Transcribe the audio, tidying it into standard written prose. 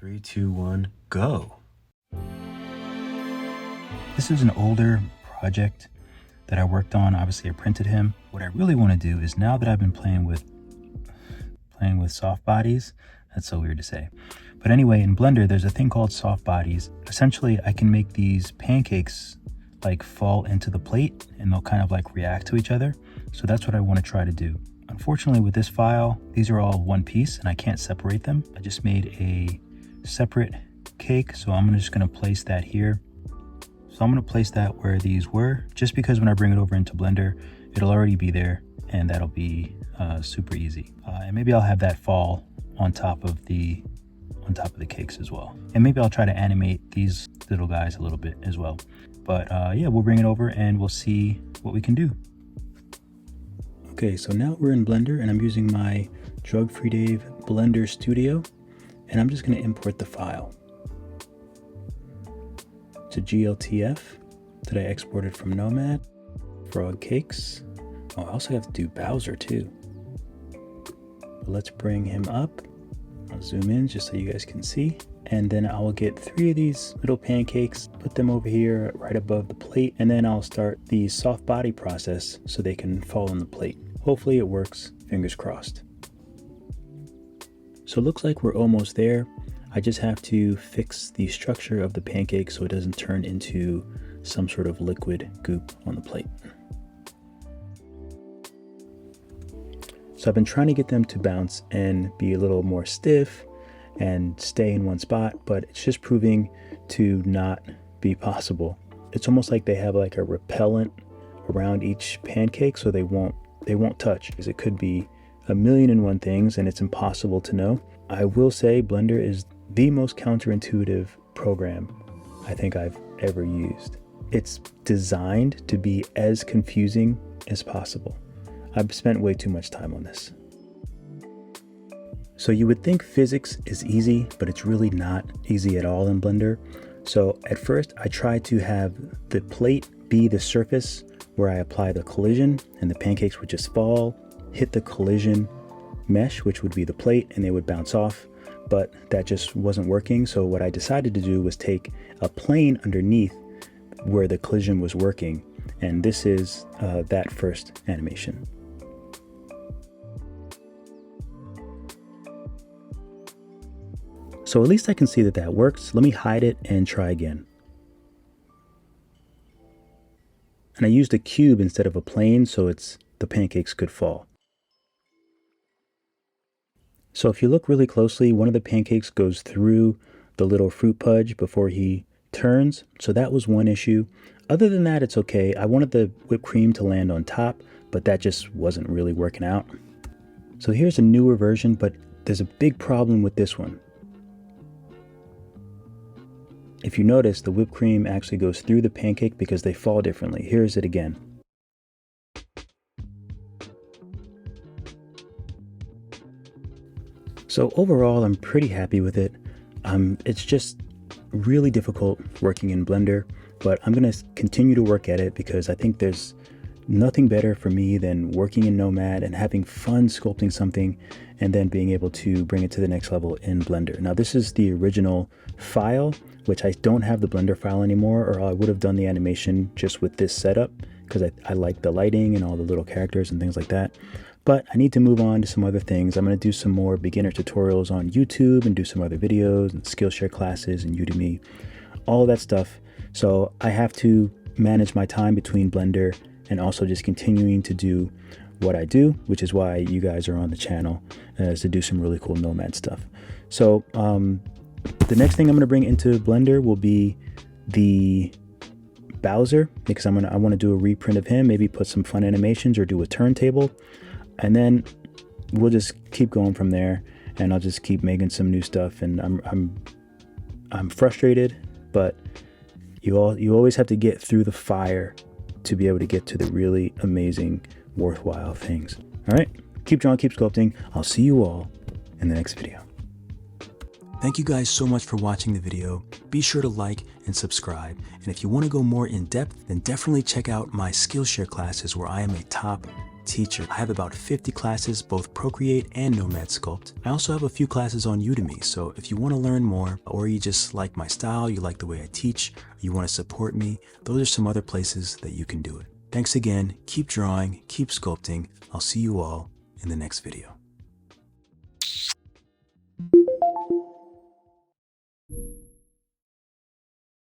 3, 2, 1, go. This is an older project that I worked on. Obviously I printed him. What I really want to do is, now that I've been playing with soft bodies, that's so weird to say. But anyway, in Blender, there's a thing called soft bodies. Essentially, I can make these pancakes like fall into the plate and they'll kind of like react to each other. So that's what I want to try to do. Unfortunately, with this file, these are all one piece and I can't separate them. I just made a separate cake, so I'm just going to place that here. So I'm going to place that where these were, just because when I bring it over into Blender, it'll already be there and that'll be super easy. And maybe I'll have that fall on top of the cakes as well. And maybe I'll try to animate these little guys a little bit as well. But yeah, we'll bring it over and we'll see what we can do. Okay, so now we're in Blender and I'm using my Drug-Free Dave Blender Studio, and I'm just going to import the file to GLTF that I exported from Nomad. Frog cakes. Oh, I also have to do Bowser too. But let's bring him up. I'll zoom in just so you guys can see. And then I will get 3 of these little pancakes, put them over here right above the plate, and then I'll start the soft body process so they can fall on the plate. Hopefully it works, fingers crossed. So it looks like we're almost there. I just have to fix the structure of the pancake so it doesn't turn into some sort of liquid goop on the plate. So I've been trying to get them to bounce and be a little more stiff and stay in one spot, but it's just proving to not be possible. It's almost like they have like a repellent around each pancake so they won't touch, because it could be a million and one things and it's impossible to know. I will say Blender is the most counterintuitive program I think I've ever used. It's designed to be as confusing as possible. I've spent way too much time on this. So you would think physics is easy, but it's really not easy at all in Blender. So at first I tried to have the plate be the surface where I apply the collision, and the pancakes would just fall, hit the collision mesh, which would be the plate, and they would bounce off, but that just wasn't working. So what I decided to do was take a plane underneath where the collision was working, and this is that first animation. So at least I can see that that works. Let me hide it and try again. And I used a cube instead of a plane so the pancakes could fall. So if you look really closely, one of the pancakes goes through the little fruit pudge before he turns. So that was one issue. Other than that, it's okay. I wanted the whipped cream to land on top, but that just wasn't really working out. So here's a newer version, but there's a big problem with this one. If you notice, the whipped cream actually goes through the pancake because they fall differently. Here's it again. So overall, I'm pretty happy with it. It's just really difficult working in Blender, but I'm going to continue to work at it because I think there's nothing better for me than working in Nomad and having fun sculpting something and then being able to bring it to the next level in Blender. Now this is the original file, which I don't have the Blender file anymore, or I would have done the animation just with this setup because I like the lighting and all the little characters and things like that. But I need to move on to some other things. I'm going to do some more beginner tutorials on YouTube and do some other videos and Skillshare classes and Udemy, all of that stuff. So I have to manage my time between Blender and also just continuing to do what I do, which is why you guys are on the channel, is to do some really cool Nomad stuff. So the next thing I'm going to bring into Blender will be the Bowser, because I want to do a reprint of him, maybe put some fun animations or do a turntable, and then we'll just keep going from there, and I'll just keep making some new stuff. And I'm frustrated, but you always have to get through the fire to be able to get to the really amazing, worthwhile things. All right, keep drawing, keep sculpting. I'll see you all in the next video. Thank you guys so much for watching the video. Be sure to like and subscribe. And if you want to go more in depth, then definitely check out my Skillshare classes where I am a top teacher. I have about 50 classes, both Procreate and Nomad Sculpt. I also have a few classes on Udemy, so if you want to learn more, or you just like my style, you like the way I teach, you want to support me, those are some other places that you can do it. Thanks again, keep drawing, keep sculpting. I'll see you all in the next video.